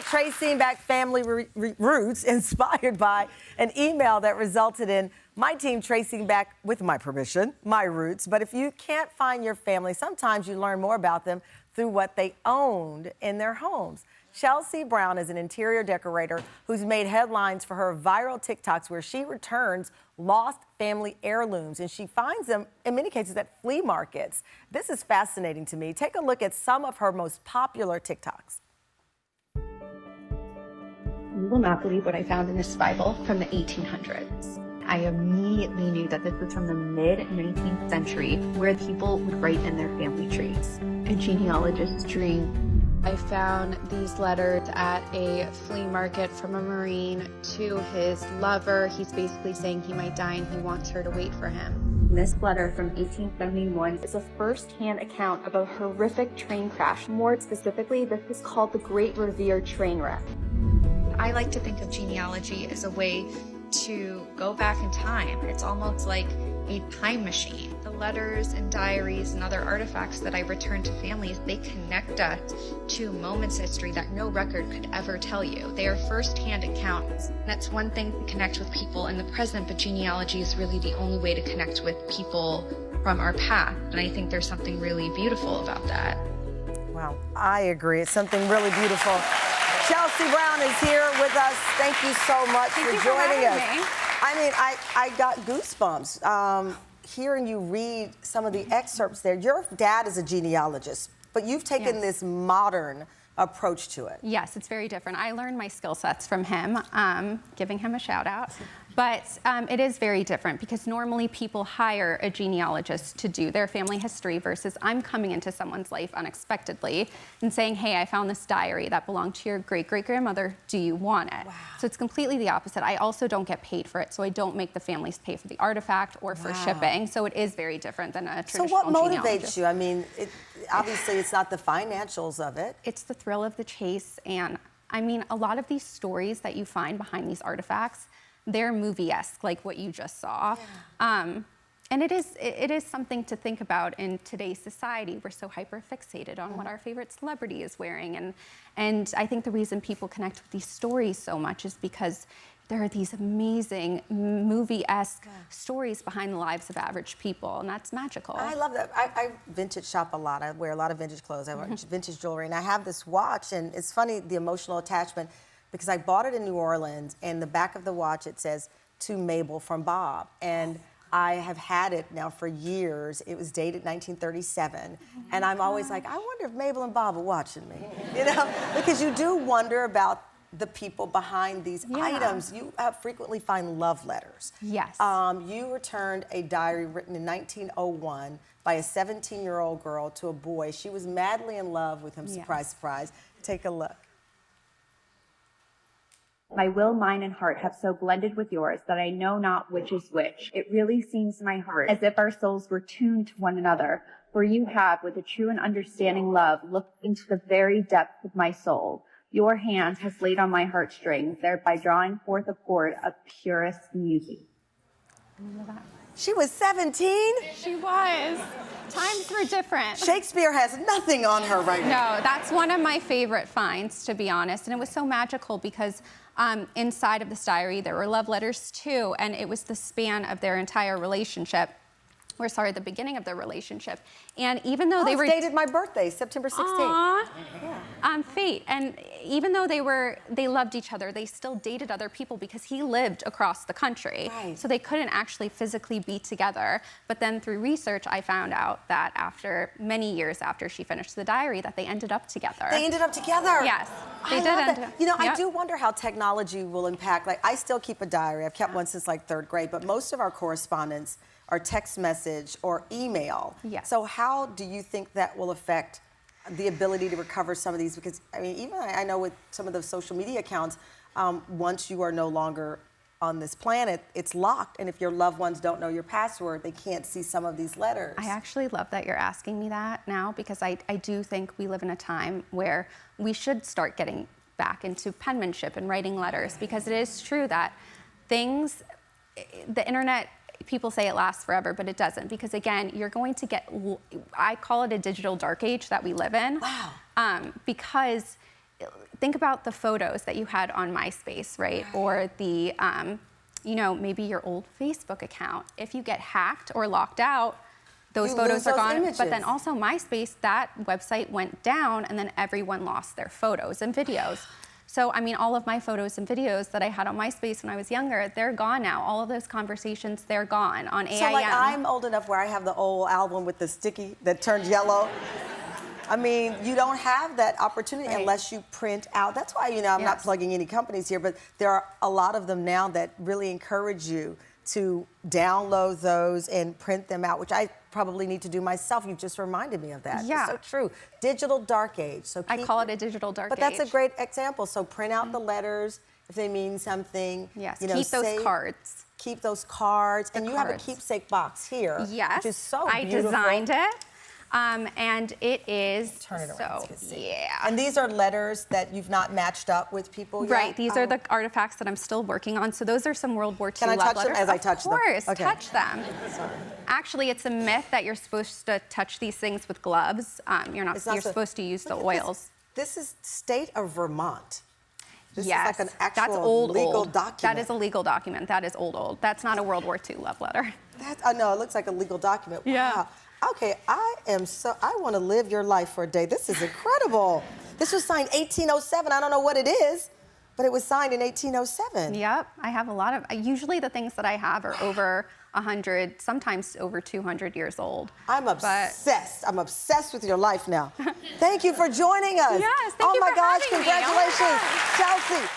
tracing back family roots inspired by an email that resulted in my team tracing back, with my permission, my roots. But if you can't find your family, sometimes you learn more about them through what they owned in their homes. Chelsea Brown is an interior decorator who's made headlines for her viral TikToks where she returns lost family heirlooms, and she finds them, in many cases, at flea markets. This is fascinating to me. Take a look at some of her most popular TikToks. You will not believe what I found in this Bible from the 1800s. I immediately knew that this was from the mid-19th century, where people would write in their family trees. A genealogist's dream. I found these letters at a flea market from a Marine to his lover. He's basically saying he might die and he wants her to wait for him. This letter from 1871 is a first-hand account of a horrific train crash. More specifically, this is called the Great Revere train wreck. I like to think of genealogy as a way to go back in time. It's almost like a time machine. The letters and diaries and other artifacts that I return to families, they connect us to moments in history that no record could ever tell you. They are first-hand accounts. That's one thing to connect with people in the present, but genealogy is really the only way to connect with people from our past. And I think there's something really beautiful about that. Wow, I agree. It's something really beautiful. Chelsea Brown is here with us. Thank you so much for joining us. Me. I mean, I got goosebumps hearing you read some of the excerpts there. Your dad is a genealogist, but you've taken this modern approach to it. Yes, it's very different. I learned my skill sets from him, giving him a shout out. But it is very different because normally people hire a genealogist to do their family history versus I'm coming into someone's life unexpectedly and saying, hey, I found this diary that belonged to your great-great-grandmother. Do you want it? Wow. So it's completely the opposite. I also don't get paid for it, so I don't make the families pay for the artifact or for shipping. So it is very different than a traditional So what motivates genealogist. you? I mean, obviously it's not the financials of it. It's the thrill of the chase. And I mean, a lot of these stories that you find behind these artifacts, they're movie-esque, like what you just saw. Yeah. And it is something to think about in today's society. We're so hyper-fixated on what our favorite celebrity is wearing. And I think the reason people connect with these stories so much is because there are these amazing movie-esque stories behind the lives of average people, and that's magical. I love that. I vintage shop a lot. I wear a lot of vintage clothes. I wear vintage jewelry, and I have this watch, and it's funny, the emotional attachment, because I bought it in New Orleans, and the back of the watch, it says, to Mabel from Bob. And I have had it now for years. It was dated 1937. And I'm always like, I wonder if Mabel and Bob are watching me, you know? Because you do wonder about the people behind these items. You frequently find love letters. Yes. You returned a diary written in 1901 by a 17-year-old girl to a boy. She was madly in love with him, surprise, surprise. Take a look. My will, mind, and heart have so blended with yours that I know not which is which. It really seems to my heart as if our souls were tuned to one another, for you have, with a true and understanding love, looked into the very depths of my soul. Your hand has laid on my heartstrings, thereby drawing forth a chord of purest music. She was 17? She was. Times were different. Shakespeare has nothing on her right now. No, that's one of my favorite finds, to be honest. And it was so magical because inside of this diary, there were love letters too, and it was the span of their entire relationship. Or sorry, the beginning of their relationship. And even though they were dated my birthday, September 16th. Fate. And even though they loved each other, they still dated other people because he lived across the country. Right. So they couldn't actually physically be together. But then through research, I found out that after many years after she finished the diary, that they ended up together. They ended up together? Yes. They did love end that. up. You know, I do wonder how technology will impact, like I still keep a diary. I've kept one since like 3rd grade, but most of our correspondence or text message or email. Yes. So how do you think that will affect the ability to recover some of these? Because I mean, even I know with some of the social media accounts, once you are no longer on this planet, it's locked. And if your loved ones don't know your password, they can't see some of these letters. I actually love that you're asking me that now because I do think we live in a time where we should start getting back into penmanship and writing letters, because it is true that things, the internet, people say it lasts forever, but it doesn't, because again, you're going to get, I call it a digital dark age that we live in. Wow. Because think about the photos that you had on MySpace, right? Or the, you know, maybe your old Facebook account. If you get hacked or locked out, those You photos lose are those gone. images. But then also MySpace, that website went down and then everyone lost their photos and videos. So, I mean, all of my photos and videos that I had on MySpace when I was younger, they're gone now. All of those conversations, they're gone on AIM. So like I'm old enough where I have the old album with the sticky that turned yellow. I mean, you don't have that opportunity unless you print out. That's why, you know, I'm not plugging any companies here, but there are a lot of them now that really encourage you to download those and print them out, which I probably need to do myself. You just reminded me of that. Yeah. It's so true. Digital dark age. So I call it a digital dark age. But that's a great example. So print out the letters if they mean something. Yes, you know, keep those cards. Keep those cards. And you have a cards. keepsake box here. Yes, Which is so I beautiful. designed it. And it is Turn it around so so, you can see. yeah. And these are letters that you've not matched up with people yet? Right, these are the artifacts that I'm still working on. So those are some World War II Can I love touch them letters. as I touch them? Of course, Okay. touch them. Sorry. Actually, it's a myth that you're supposed to touch these things with gloves. You're not. It's not You're so- supposed to use the Look at oils. This is state of Vermont. This Yes, is like an actual that's old, legal old. document. That is a legal document. That is old, old. That's not a World War II love letter. I know, it looks like a legal document. Yeah. Wow. Okay, I want to live your life for a day. This is incredible. This was signed 1807. I don't know what it is, but it was signed in 1807. Yep, I have a lot of. Usually, the things that I have are over 100, sometimes over 200 years old. I'm But- obsessed. I'm obsessed with your life now. Thank you for joining us. Yes, thank oh you my for gosh, having me. Oh my congratulations, God. Chelsea.